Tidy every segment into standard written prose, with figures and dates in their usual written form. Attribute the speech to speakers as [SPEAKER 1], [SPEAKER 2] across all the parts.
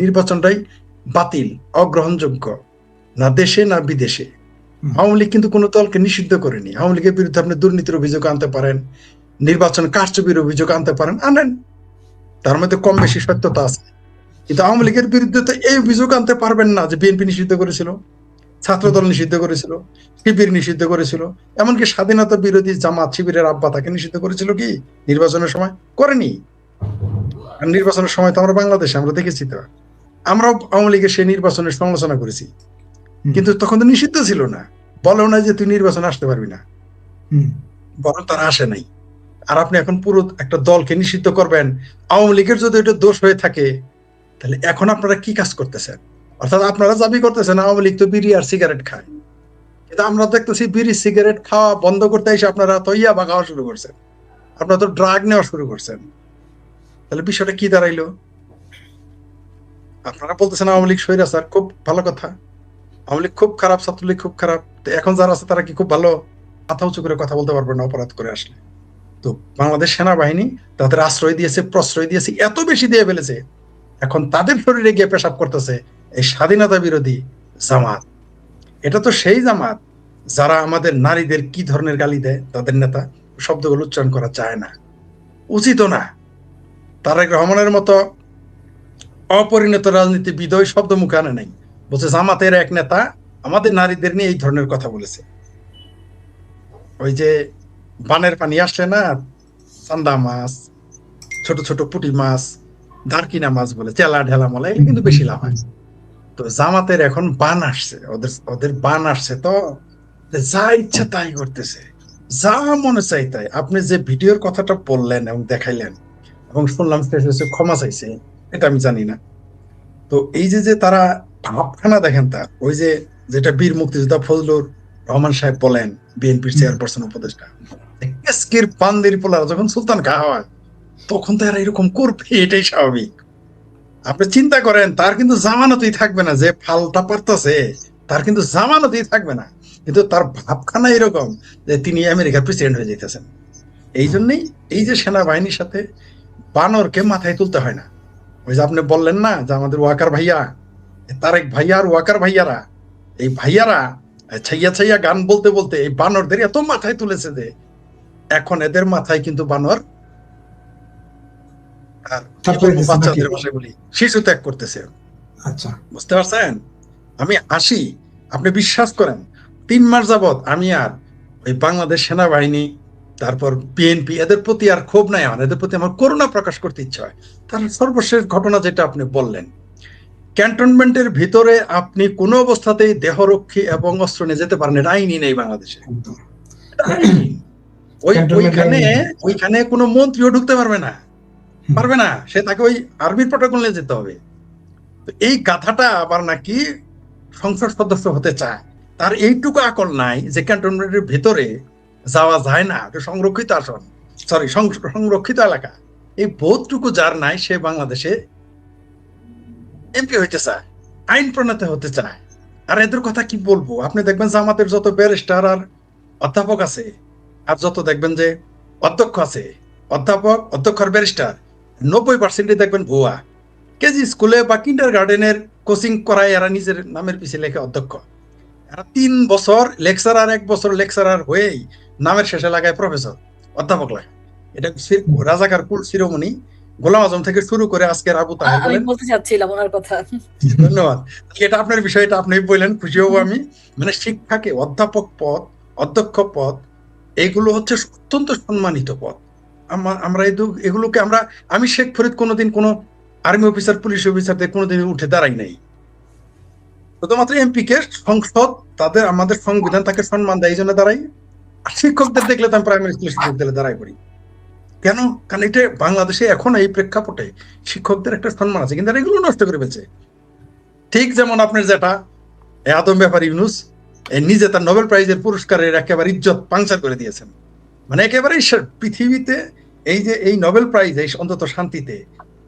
[SPEAKER 1] নির্বাচনটাই বাতিল, অগ্রহণযোগ্য, না দেশে না বিদেশে। আওয়ামী লীগ কিন্তু কোনো দলকে নিষিদ্ধ করেনি। আওয়ামী লীগের বিরুদ্ধে আপনি দুর্নীতির অভিযোগ আনতে পারেন, নির্বাচন কারচুপির অভিযোগ আনতে পারেন, আনেন, তার মধ্যে কম বেশি সত্যতা আছে। কিন্তু আওয়ামী লীগের বিরুদ্ধে তো এই অভিযোগ আনতে পারবেন না যে বিএনপি নিষিদ্ধ করেছিল, ছাত্রদল নিষিদ্ধ করেছিল, শিবির নিষিদ্ধ করেছিল, এমনকি স্বাধীনতা বিরোধী জামাত শিবিরের আব্বা তাকে নিষিদ্ধ করেছিল কি নির্বাচনের সময়? করেনি। আর নির্বাচনের সময় তো আমরা বাংলাদেশে আমরা দেখেছি, তো আমরাও আওয়ামী লীগের সেই নির্বাচনের সমালোচনা করেছি, কিন্তু তখন তো নিষিদ্ধ ছিল না, বলেও না যে তুই নির্বাচনে আসতে পারবি না, বরং তারা আসে নাই। আর আপনি এখন পুরো একটা দলকে নিষিদ্ধ করবেন। আওয়ামী লীগের যদি এটা দোষ হয়ে থাকে, তাহলে এখন আপনারা কি কাজ করতেছেন? অর্থাৎ আপনারা দাবি করতেছেন আওয়ামী লীগ তো বিড়ি আর সিগারেট খায়, কিন্তু আমরা দেখতেছি বিড়ি সিগারেট খাওয়া বন্ধ করতে এসে আপনারা তো ইয়াবা খাওয়া শুরু করছেন, আপনারা তো ড্রাগ নেওয়া শুরু করছেন। তাহলে বিষয়টা কি দাঁড়াইলো? আপনারা বলতেছেন আওয়ামী লীগ স্বৈরাচার, খুব ভালো কথা, আওয়ামী লীগ খুব খারাপ, ছাত্রলীগ খুব খারাপ, এখন যারা আছে তারা কি খুব ভালো? মাথা উঁচু করে কথা বলতে পারবে না অপরাধ করে আসলে। তো বাংলাদেশ সেনাবাহিনী তাদের আশ্রয় দিয়েছে, প্রশ্রয় দিয়েছে, এত বেশি দিয়ে ফেলেছে, এখন তাদের শরীরে গিয়ে পেশাব করতেছে এই স্বাধীনতা বিরোধী জামাত। এটা তো সেই জামাত যারা আমাদের নারীদের কি ধরনের গালি দেয়, তাদের নেতা, শব্দগুলো উচ্চারণ করা যায় না, উচিত না। তারেক রহমানের মতো অপরিণত রাজনীতিবিদ ওই শব্দ মুখে আনে নাই, বলছে জামাতের এক নেতা আমাদের নারীদের নিয়ে এই ধরনের কথা বলেছে। ওই যে বানের পানি আসলে না, চান্দা মাছ, ছোট ছোট পুঁটি মাছ, দারকিনা মাছ বলে, চেলা ঢেলা মলা, এগুলো কিন্তু বেশি লাভ হয়। তো জামাতের এখন বান আসছে, ওদের ওদের বান আসছে, তো যা ইচ্ছা তাই করতেছে, যা মনে চাই তাই। আপনি যে ভিডিওর কথাটা বললেন এবং দেখাইলেন এবং শুনলাম শেষে ক্ষমা চাইছে, এটা আমি জানি না। তো এই যে যে তারা ভাবখানা দেখেন, তার ওই যে যেটা বীর মুক্তিযোদ্ধা ফজলুর রহমান সাহেব বলেন, বিএনপির চেয়ারপারসন উপদেষ্টা, কেসকির পান্দির পোলারা যখন সুলতান খা হয় তখন তো এরা এরকম করবে, এটাই স্বাভাবিক। আপনি চিন্তা করেন, তার কিন্তু জামানতই থাকবে না, যে ফালটা পারতেছে তার কিন্তু জামানতই থাকবে না, কিন্তু তার ভাবখানা এরকম যে তিনি আমেরিকার প্রেসিডেন্ট হয়ে যেতেছেন। এই জন্যই এই যে সেনাবাহিনীর সাথে বানরকে মাথায় তুলতে হয় না। ওই যে আপনি বললেন না যে আমাদের ওয়াকার ভাইয়া, তারেক ভাইয়া আর ওয়াকার ভাইয়ারা, এই ভাইয়ারা ছাইয়া ছাইয়া গান বলতে বলতে এই বানরদের এত মাথায় তুলেছে যে এখন এদের মাথায় কিন্তু বানর আর বাচ্চাদের ভাষায় বলি শিশু ত্যাগ করতেছে।
[SPEAKER 2] আচ্ছা,
[SPEAKER 1] বুঝতে পারছেন? আমি আসি, আপনি বিশ্বাস করেন 3 মাস যাবৎ আমি আর ওই বাংলাদেশ সেনাবাহিনী, তারপর বিএনপি, এদের প্রতি আর ক্ষোভ নাই আমার, এদের প্রতি আমার করুণা প্রকাশ করতে ইচ্ছা হয়। তার সর্বশেষ ঘটনা যেটা আপনি বললেন, ক্যান্টনমেন্টের ভিতরে আপনি কোনো অবস্থাতেই দেহরক্ষী এবং অস্ত্র নিয়ে যেতে পারেন, এটা আইনই নেই বাংলাদেশে। ওইখানে কোনো মন্ত্রীও ঢুকতে পারবে না, পারবে না, সে তাকে ওই আর্মির প্রটোকল নিয়ে যেতে হবে। এই গাথাটা আবার নাকি সংসদ সদস্য হতে চায়, তার এইটুকু আকল নাই যে ক্যান্টনমেন্টের ভেতরে যাওয়া যায় না, সংরক্ষিত আসন, সরি সংরক্ষিত এলাকা, এই বোধটুকু যার নাই, সে বাংলাদেশে এমপি হইতে চায়, আইন প্রণেতা হতে চায়। আর এদের কথা কি বলবো? আপনি দেখবেন জামাতের যত ব্যারিস্টার আর অধ্যাপক আছে, আর যত দেখবেন যে অধ্যক্ষ আছে, অধ্যক্ষ আর ব্যারিস্টার 90% দেখবেন ভুয়া। কেজি স্কুলে বা কিন্ডার গার্ডেনের কোচিং করায় এরা নিজের নামের পিছিয়ে লেখে অধ্যক্ষ। এরা 3 বছর লেকচারার, 1 বছর লেকচারার হয়েই নামের শেষে লাগায় প্রফেসর, অধ্যাপক লাগে। এটা রাজাকার কুল শিরোমণি গোলাম আজম থেকে শুরু করে আজকের আবু তাহের বলেন,
[SPEAKER 3] বলতে চাচ্ছিলাম ওনার কথা।
[SPEAKER 1] ধন্যবাদ। এটা আপনার বিষয়টা আপনি বললেন, খুশি হবো আমি। মানে শিক্ষাকে অধ্যাপক পদ, অধ্যক্ষ পদ, এগুলো হচ্ছে অত্যন্ত সম্মানিত পদ। আমরা এগুলোকে আমি শেখ ফরিদ কোনোদিন কোনো আর্মি অফিসার, পুলিশ অফিসারদের কোনোদিন উঠে দাঁড়াই নাই। শুধুমাত্র এমপি কে সংসদ, তাদের আমাদের সংবিধান তাকে সম্মান দেয়, এই জন্য দাঁড়াই। আর শিক্ষকদের দেখলে তো আমি প্রাইমারি স্কুলের শিক্ষকদের দাঁড়াই পড়ি। কেন? কারণ এটা বাংলাদেশে এখন এই প্রেক্ষাপটে শিক্ষকদের একটা সম্মান আছে, কিন্তু এগুলো নষ্ট করে ফেলছে। ঠিক যেমন আপনার যেটা আদম ব্যাপার ইউনুস নিজে তার নোবেল প্রাইজের পুরস্কারের একেবারে ইজ্জত পাংচার করে দিয়েছেন। মানে একেবারে পৃথিবীতে এই যে এই নোবেল প্রাইজ, এই অন্তত শান্তিতে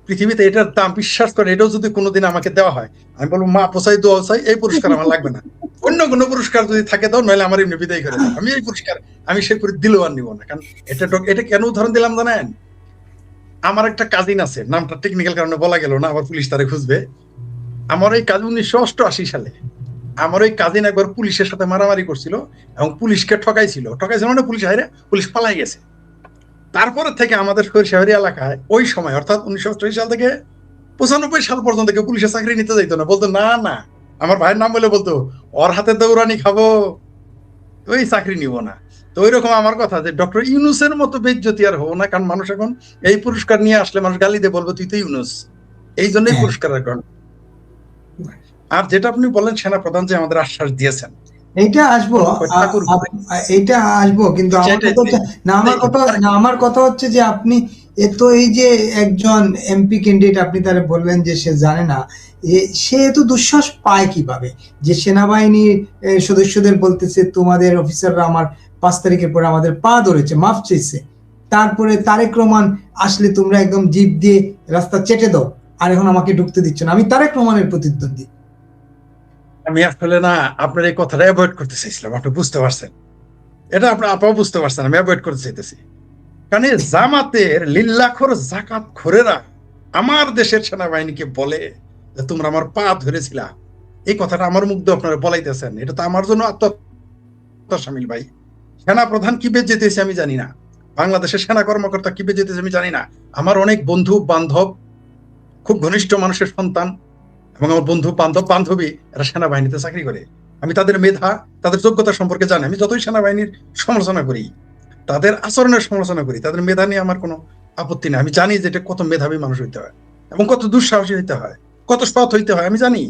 [SPEAKER 1] পৃথিবীতে এটার দাম, বিশ্বাস করে, এটাও যদি কোনোদিন আমাকে দেওয়া হয়, আমি বলবো মা পোসাই দোয়া চাই, এই পুরস্কার আমার লাগবে না, অন্য কোনো পুরস্কার যদি থাকে দাও, নইলে আমার এমনি বিদায় করে দাও, আমি এই পুরস্কার আমি সে করে দিলেও আর নিব না। কারণ এটা কেন উদাহরণ দিলাম জানেন? আমার একটা কাজিন আছে, নামটা টেকনিক্যাল কারণে বলা গেল না, আবার পুলিশ তারে খুঁজবে। আমার ওই কাজিন 1988 সালে আমার ওই কাজিন একবার পুলিশের সাথে মারামারি করছিল এবং পুলিশকে ঠকাইছিল মানে পুলিশ পালাই গেছে। তারপরে থেকে আমাদের সরিষাবাড়ি এলাকায় ওই সময় অর্থাৎ 1988 সাল থেকে 95 সাল পর্যন্ত কেউ পুলিশের চাকরি নিতে যাইতো না, বলতো না না, আমার ভাইয়ের নাম বলে বলতো ওর হাতে দৌড়ানি খাবো, ওই চাকরি নিব না। তো ওই রকম আমার কথা যে ডক্টর ইউনুসের মতো বেজ্জতি আর হবো না, কারণ মানুষ এখন এই পুরস্কার নিয়ে আসলে মানুষ গালি দিয়ে বলবো তুই তো ইউনুস, এই জন্যই পুরস্কারের কারণ। আর যেটা আপনি বললেন সেনাপ্রধান যে আমাদের আশ্বাস দিয়েছেন,
[SPEAKER 2] এইটা আসবো, এইটা আসবো, কিন্তু আমার কথা হচ্ছে যে আপনি তো এই যে একজন এমপি ক্যান্ডিডেট, আপনি তারা বলবেন যে সে জানে না, সে এত দুঃসাহস পায় কিভাবে যে সেনাবাহিনীর সদস্যদের বলতেছে তোমাদের অফিসাররা আমার 5 তারিখের পরে আমাদের পা ধরেছে, মাফ চাইছে, তারপরে তারেক রহমান আসলে তোমরা একদম জিপ দিয়ে রাস্তা চেটে দাও, আর এখন আমাকে ঢুকতে দিচ্ছ না, আমি তারেক রহমানের প্রতিদ্বন্দ্বী।
[SPEAKER 1] আমি আসলে না আপনার এই কথাটা অ্যাভয়েড করতে চাইছিলাম, আপনি বুঝতে পারছেন, এটা আপনি আপাও বুঝতে পারছেন, আমি অ্যাভয়েড করতে চাইতেছি। কারণ জামাতের লিল্লাখোর জাকাত খোরেরা আমার দেশের সেনাবাহিনীকে বলে যে তোমরা আমার পা ধরেছিলা, এই কথাটা আমার মুখ দিয়ে আপনারা বলাইতেছেন, এটা তো আমার জন্য আত্মহত্যা শামিল ভাই। সেনা প্রধান কি বেঁচে যেতেছে আমি জানি না, বাংলাদেশের সেনা কর্মকর্তা কি বেঁচে যেতেছে আমি জানি না। আমার অনেক বন্ধু বান্ধব, খুব ঘনিষ্ঠ মানুষের সন্তান এবং আমার বন্ধু বান্ধব বান্ধবী এরা সেনাবাহিনীতে চাকরি করে। আমি তাদের মেধা, তাদের যোগ্যতা সম্পর্কে জানি। আমি যতই সেনাবাহিনীর সমালোচনা করি, তাদের আচরণের সমালোচনা করি, তাদের মেধা নিয়ে আমার কোনো আপত্তি নেই। আমি জানি যে এটা কত মেধাবী মানুষ হইতে হয় এবং কত দুঃসাহসী হইতে হয়, কত সৎ হইতে হয় আমি জানি।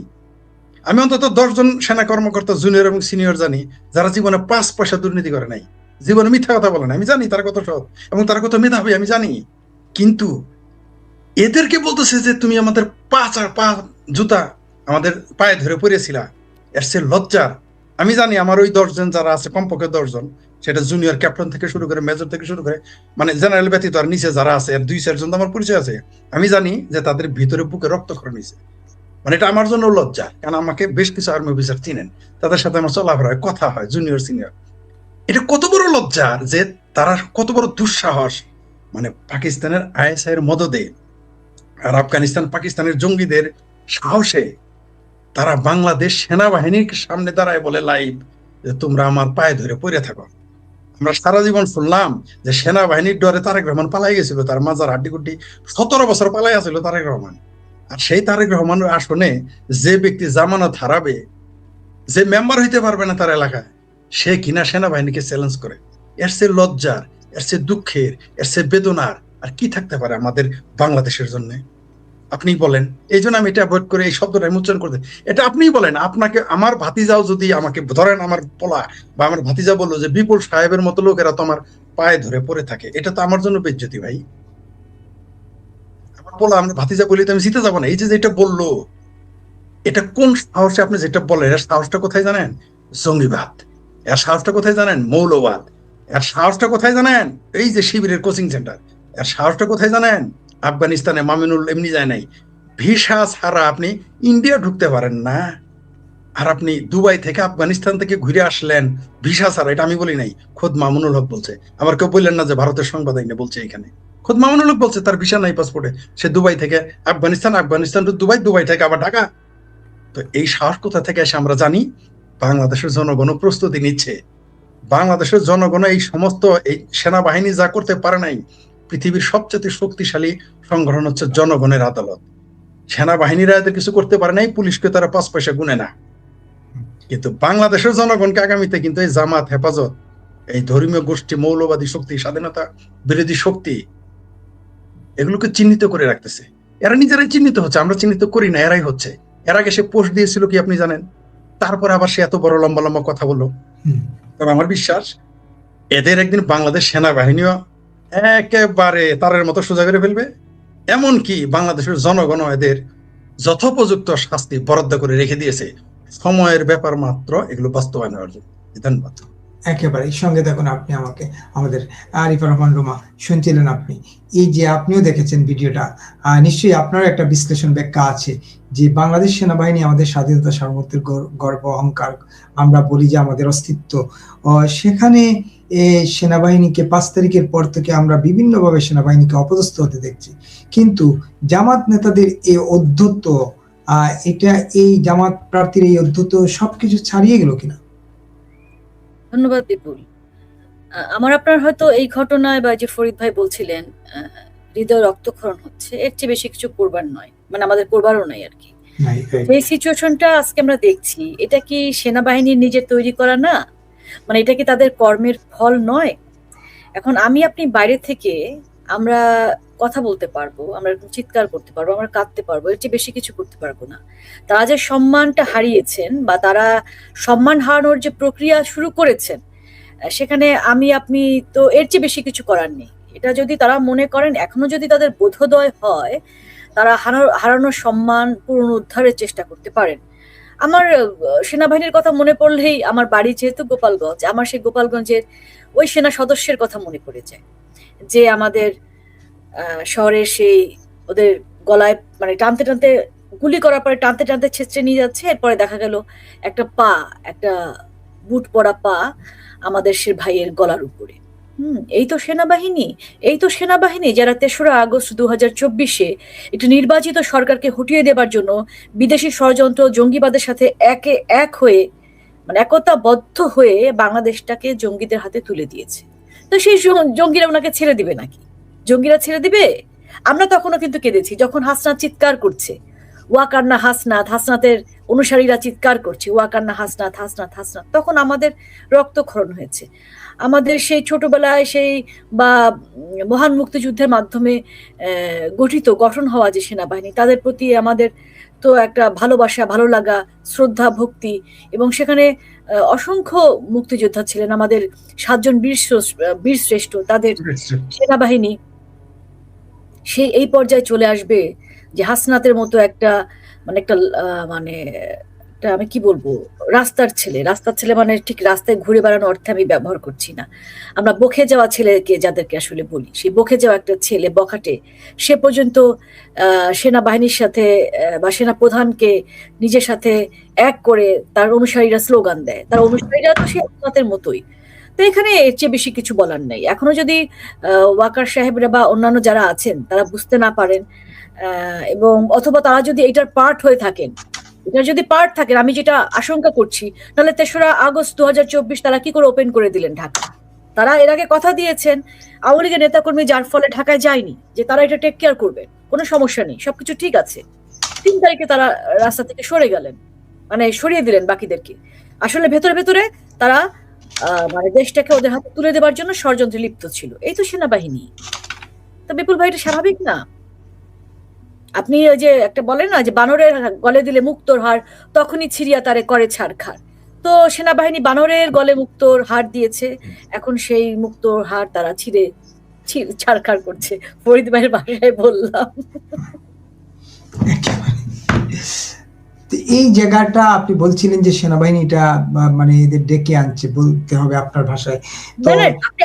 [SPEAKER 1] আমি অন্তত 10 জন সেনা কর্মকর্তা জুনিয়র এবং সিনিয়র জানি যারা জীবনে 5 পয়সা দুর্নীতি করে নাই, জীবনে মিথ্যা কথা বলে না, আমি জানি তারা কত সৎ এবং তারা কত মেধাবী আমি জানি। কিন্তু এদেরকে বলতেছে যে তুমি আমাদের পা জুতা আমাদের পায়ে ধরে পড়েছিলা, এর সে লজ্জার। আমি জানি আমার ওই 10 জন যারা আছে, কমপক্ষে 10 জন, সেটা জুনিয়র ক্যাপ্টেন থেকে শুরু করে মেজর থেকে শুরু করে মানে জেনারেল ব্যতীত আর নিচে যারা আছে এর 2-4 জন আমার পরিচয় আছে। আমি জানি যে তাদের ভিতরে বুকে রক্তক্ষরণ হয়েছে। মানে এটা আমার জন্য লজ্জা, কারণ আমাকে বেশ কিছু আর্মি অফিসার চিনেন, তাদের সাথে আমার চলাফেরা হয়, কথা হয়, জুনিয়র সিনিয়র। এটা কত বড় লজ্জা যে তারা কত বড় দুঃসাহস, মানে পাকিস্তানের আইএসআই এর মদদে আর আফগানিস্তান পাকিস্তানের জঙ্গিদের সাহসে তারা বাংলাদেশ সেনাবাহিনীর সামনে দাঁড়ায় বলে লাইভ যে তোমরা আমার পায়ে ধরে পড়ে থাকো। আমরা সারা জীবন শুনলাম যে সেনাবাহিনীর ডরে তারেক রহমান পালাই গেছিল, তার মাজার হাড্ডিগুড্ডি 17 বছর পালাই আছিল তারেক রহমান। আর সেই তারেক রহমানের আসনে যে ব্যক্তি জামানত হারাবে, যে মেম্বার হইতে পারবে না তার এলাকায়, সে কিনা সেনাবাহিনীকে চ্যালেঞ্জ করে। এর সে লজ্জার, এর সে দুঃখের, এর সে বেদনার আর কি থাকতে পারে আমাদের বাংলাদেশের জন্য? আপনি বলেন। এই জন্য আমি এটা অ্যাভয়েড করে এই শব্দটা উচ্চারণ করতে। এটা আপনিই বলেন, আপনাকে আমার ভাতিজাও যদি আমাকে ধরেন, আমার পোলা বা আমার ভাতিজা বললো যে বিপুল সাহেবের মতো লোকেরা তো আমার পায়ে ধরে পড়ে থাকে, এটা তো আমার জন্য বেজ্জতি ভাই। আমার পোলা আমার ভাতিজা বলি তো আমি জিতে যাবো না। এই যে যেটা বললো, এটা কোন সাহসে আপনি যেটা বলেন, এর সাহসটা কোথায় জানেন? জঙ্গিবাদ। এর সাহসটা কোথায় জানেন? মৌলবাদ। এর সাহসটা কোথায় জানেন? এই যে শিবিরের কোচিং সেন্টার। এর সাহসটা কোথায় জানেন? আফগানিস্তানে মামিনুল এমনি যায় নাই, ভিসা ছাড়া আপনি ইন্ডিয়া ঢুকতে পারেন না। আর আপনি দুবাই থেকে আফগানিস্তান থেকে ঘুরে আসলেন ভিসা ছাড়া, এটা আমি বলি নাই, খোদ মামুনুল হক বলছে। আমার কেউ বললেন না যে ভারতের সংবাদ আইনে বলছে, এখানে খোদ মামুনুল হক বলছে তার ভিসা নাই পাসপোর্টে, সে দুবাই থেকে Afghanistan, Afghanistan to Dubai, Dubai থেকে আবার ঢাকা। তো এই সাহস কোথা থেকে এসে আমরা জানি। বাংলাদেশের জনগণ প্রস্তুতি নিচ্ছে। বাংলাদেশের জনগণ এই সমস্ত এই সেনাবাহিনী যা করতে পারে নাই, পৃথিবীর সবচেয়ে শক্তিশালী সংগঠন হচ্ছে জনগণের আদালত। সেনাবাহিনীরা এদের কিছু করতে পারে নাই, পুলিশকে তারা 5 পয়সা গুনে না। কিন্তু বাংলাদেশের জনগণকে আগামীতে কিন্তু এই জামাত, হেফাজত, এই ধর্মীয় গোষ্ঠী, মৌলবাদী শক্তি, স্বাধীনতা বিরোধী শক্তি, এগুলোকে চিহ্নিত করে রাখতেছে। এরা নিজেরাই চিহ্নিত হচ্ছে, আমরা চিহ্নিত করি না, এরাই হচ্ছে। এর আগে সে পোস্ট দিয়েছিল কি আপনি জানেন? তারপর আবার সে এত বড় লম্বা লম্বা কথা বললো। তবে আমার বিশ্বাস এদের একদিন বাংলাদেশ সেনাবাহিনীও একেবারে তারের মতো সোজা করে ফেলবে। এমনকি বাংলাদেশের জনগণ এদের যথোপযুক্ত শাস্তি বরাদ্দ করে রেখে দিয়েছে, সময়ের ব্যাপার মাত্র এগুলো বাস্তবায়ন হওয়ার জন্য। ধন্যবাদ।
[SPEAKER 2] একেবারেই সঙ্গে থাকুন আপনি আমাকে, আমাদের আরিফা রহমান রুমা শুনছিলেন আপনি, এই যে আপনিও দেখেছেন ভিডিওটা, নিশ্চয়ই আপনারও একটা বিশ্লেষণ ব্যাখ্যা আছে যে বাংলাদেশ সেনাবাহিনী আমাদের স্বাধীনতা সার্বভৌমত্বের গর্ব অহংকার, আমরা বলি যে আমাদের অস্তিত্ব। সেখানে সেনাবাহিনীকে 5 তারিখের পর থেকে আমরা বিভিন্নভাবে সেনাবাহিনীকে অপদস্থ হতে দেখছি, কিন্তু জামাত নেতাদের এই অধ্যত্ব, এটা এই জামাত প্রার্থীর এই অধ্যত্ব সবকিছু ছাড়িয়ে গেল কিনা?
[SPEAKER 3] ধন্যবাদ বিপুল। আমার আপনার হয়তো এই ঘটনায় বা যে ফরিদ ভাই বলছিলেন হৃদয় রক্তক্ষরণ হচ্ছে, এর চেয়ে বেশি কিছু করবার নয়, মানে আমাদের করবারও নাই আর কি। এই সিচুয়েশনটা আজকে আমরা দেখছি, এটা কি সেনাবাহিনীর নিজের তৈরি করা না? মানে এটা কি তাদের কর্মের ফল নয়? এখন আমি আপনি বাইরে থেকে আমরা কথা বলতে পারবো, আমরা চিৎকার করতে পারবো, আমরা কাঁদতে পারবো, এর চেয়ে বেশি কিছু করতে পারবো না। তারা যে সম্মানটা হারিয়েছেন বা তারা সম্মান হারানোর যে প্রক্রিয়া শুরু করেছেন, সেখানে আমি আপনি তো এর চেয়ে বেশি কিছু করার নেই। এটা যদি তারা মনে করেন, এখনো যদি তাদের বোধোদয় হয়, তারা হারানো সম্মান পুনরুদ্ধারের চেষ্টা করতে পারেন। আমার সেনাবাহিনীর কথা মনে পড়লেই আমার বাড়ি যেহেতু গোপালগঞ্জ, আমার সেই গোপালগঞ্জের ওই সেনা সদস্যের কথা মনে পড়ে যায়, যে আমাদের শহরের সেই ওদের গলায় মানে টানতে টানতে গুলি করার পরে টানতে টানতে ছেঁচড়ে নিয়ে যাচ্ছে, এরপরে দেখা গেল একটা বুট পরা পা আমাদের সে ভাইয়ের গলার উপরে। এই তো সেনাবাহিনী, এই তো সেনাবাহিনী যারা 3রা আগস্ট 2024-এ একটি নির্বাচিত সরকারকে হটিয়ে দেবার জন্য বিদেশি ষড়যন্ত্র জঙ্গিবাদের সাথে এক হয়ে, মানে একতাবদ্ধ হয়ে বাংলাদেশটাকে জঙ্গিদের হাতে তুলে দিয়েছে। তো সেই জঙ্গিরা ওনাকে ছেড়ে দিবে নাকি? জঙ্গিরা ছেড়ে দিবে? আমরা তখনও কিন্তু কেঁদেছি যখন হাসনাত চিৎকার করছে, ওয়াকান্না হাসনাত, হাসনাতের অনুসারীরা চিৎকার করছে ওয়াকান্না হাসনাত হাসনাত হাসনাত, তখন আমাদের রক্তক্ষরণ হয়েছে। আমাদের সেই ছোটবেলায় সেই বা মহান মুক্তিযুদ্ধের মাধ্যমে গঠন হওয়া যে সেনাবাহিনী, তাদের প্রতি আমাদের তো একটা ভালোবাসা, ভালো লাগা, শ্রদ্ধা, ভক্তি, এবং সেখানে অসংখ্য মুক্তিযোদ্ধা ছিলেন, আমাদের 7 জন বীর শ্রেষ্ঠ, তাদের সেনাবাহিনী সেই এই পর্যায়ে চলে আসবে যে হাসনাতের মতো একটা মানে আমি কি বলবো, রাস্তার ছেলে, মানে ঠিক রাস্তায় ঘুরে বেড়ানো অর্থে আমি ব্যবহার করছি না, আমরা বকে যাওয়া ছেলেকে যাদেরকে আসলে বলি, সেই বকে যাওয়া একটা ছেলে বখাটে, সে পর্যন্ত সেনাবাহিনীর সাথে বা সেনা প্রধানকে নিজের সাথে এক করে তার অনুসারীরা স্লোগান দেয়, তার অনুসারীরা তো সে হাসনাতের মতোই। তো এখানে এর চেয়ে বেশি কিছু বলার নাই। এখনো যদি ওয়াকার সাহেবরা বা অন্যান্য যারা আছেন তারা বুঝতে না পারেন, এবং অথবা তারা যদি এটার পার্ট হয়ে থাকেন, এটা যদি পার্ট থাকেন, আমি যেটা আশঙ্কা করছি, তাহলে 3রা আগস্ট 2024 তারা কি করে ওপেন করে দিলেন ঢাকা? তারা এর আগে কথা দিয়েছেন আওয়ামী লীগের নেতাকর্মী যার ফলে ঢাকায় যায়নি, যে তারা এটা টেক কেয়ার করবে, কোনো সমস্যা নেই, সবকিছু ঠিক আছে। 3 তারিখে তারা রাস্তা থেকে সরে গেলেন, মানে সরিয়ে দিলেন বাকিদেরকে। আসলে ভেতরে ভেতরে তারা মানে দেশটাকে ওদের হাতে তুলে দেবার জন্য ষড়যন্ত্রে লিপ্ত ছিল। এই তো সেনাবাহিনী। তো বিপুল ভাই, এটা স্বাভাবিক না? আপনি ওই যে একটা বলেন না যে বানরের গলে দিলে মুক্তোর হার তখনই ছিড়িয়া তারে করে ছাড়খাড়, তো সেনাবাহিনী বানরের গলে মুক্তোর হার দিয়েছে, এখন সেই মুক্তোর হার তারা ছিঁড়ে ছাড়খাড় করছে, ফরিদ ভাইয়ের ভাষায় বললাম।
[SPEAKER 2] এই জায়গাটা আপনি বলছিলেন যে সেনাবাহিনীটা মানে এদের ডেকে আনছে, বলতে হবে আপনার ভাষায়, তো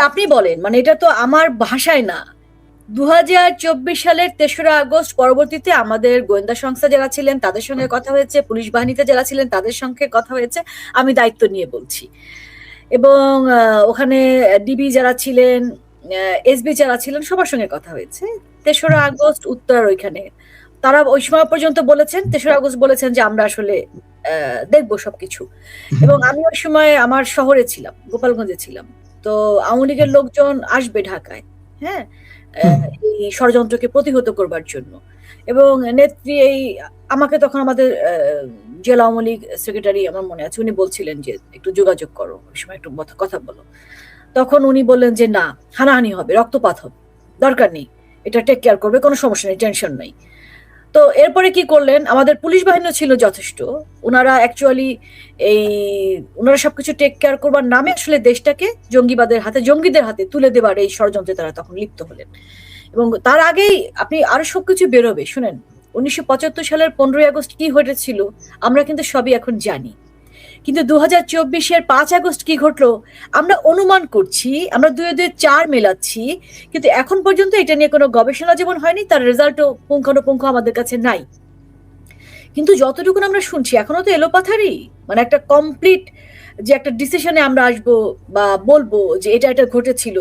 [SPEAKER 3] আপনি বলেন, মানে এটা তো আমার ভাষায় না। 2024 সালের 3রা আগস্ট পরবর্তীতে আমাদের গোয়েন্দা সংস্থা যারা ছিলেন তাদের সঙ্গে কথা হয়েছে, পুলিশ বাহিনীতে যারা ছিলেন তাদের সঙ্গে কথা হয়েছে, আমি দায়িত্ব নিয়ে বলছি। এবং ওখানে ডিবি যারা ছিলেন, এসবি যারা ছিলেন, সবার সঙ্গে কথা হয়েছে। 3রা আগস্ট উত্তর ওইখানে তারা ওই সময় পর্যন্ত বলেছেন, 3রা আগস্ট বলেছেন যে আমরা আসলে দেখবো সবকিছু। এবং আমি ওই সময় আমার শহরে ছিলাম, গোপালগঞ্জে ছিলাম। তো আওয়ামী লীগের লোকজন আসবে ঢাকায়, হ্যাঁ, এই ষড়যন্ত্রকে প্রতিহত করবার জন্য। এবং নেত্রী আমাকে তখন আমাদের জেলা আওয়ামী লীগ সেক্রেটারি, আমার মনে আছে, উনি বলছিলেন যে একটু যোগাযোগ করো, ওই সময় একটু কথা বলো। তখন উনি বললেন যে না, হানাহানি হবে, রক্তপাত হবে, দরকার নেই, এটা টেক কেয়ার করবে, কোনো সমস্যা নেই, টেনশন নাই। তো এরপরে কি করলেন, আমাদের পুলিশ বাহিনী ছিল যথেষ্ট, ওনারা অ্যাকচুয়ালি ওনারা সবকিছু টেক কেয়ার করবার নামে আসলে দেশটাকে জঙ্গিদের হাতে তুলে দেবার এই ষড়যন্ত্রে তারা তখন লিপ্ত হলেন। এবং তার আগেই আপনি আরো সবকিছু বেরোবে, শুনেন, 1975 সালের 15ই আগস্ট কি হয়েছিল আমরা কিন্তু সবই এখন জানি। কিন্তু 2024-এর 5 আগস্ট কি ঘটলো আমরা অনুমান করছি, আমরা 2-2 4 মেলাচ্ছি, কিন্তু এখন পর্যন্ত এটা নিয়ে কোনো গবেষণা যেমন হয়নি, তার রেজাল্টও পুঙ্খানুপুঙ্খ আমাদের কাছে নাই। কিন্তু যতটুকু আমরা শুনছি এখনো তো এলোপাথারি, মানে একটা কমপ্লিট যে একটা ডিসিশনে আমরা আসবো বা বলবো যে এটা এটা ঘটেছিল,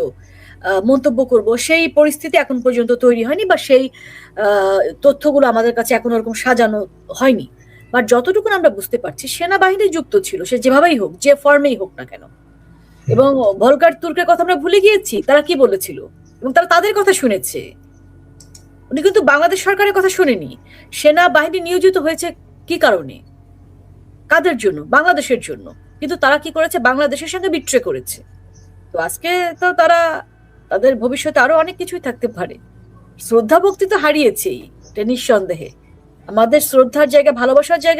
[SPEAKER 3] মন্তব্য করব, সেই পরিস্থিতি এখন পর্যন্ত তৈরি হয়নি, বা সেই তথ্যগুলো আমাদের কাছে এখন ওরকম সাজানো হয়নি। বাট যতটুকু আমরা বুঝতে পারছি সেনাবাহিনী যুক্ত ছিল, সে যেভাবেই হোক, যে ফর্মেই হোক না কেন। এবং ভলগার তুর্কের কথা আমরা ভুলে গিয়েছি, তারা কি বলেছিল, এবং তারা তাদের কথা শুনেছে। উনি কিন্তু বাংলাদেশ সরকারের কথা শুনেনি। সেনাবাহিনী নিয়োজিত হয়েছে কি কারণে, কাদের জন্য? বাংলাদেশের জন্য। কিন্তু তারা কি করেছে? বাংলাদেশের সঙ্গে বিট্রে করেছে। তো আজকে তো তারা, তাদের ভবিষ্যতে আরো অনেক কিছুই থাকতে পারে। শ্রদ্ধা ভক্তি তো হারিয়েছেই, এটা নিঃসন্দেহে। আমাদের শ্রদ্ধার জায়গা, ভালোবাসার জায়গা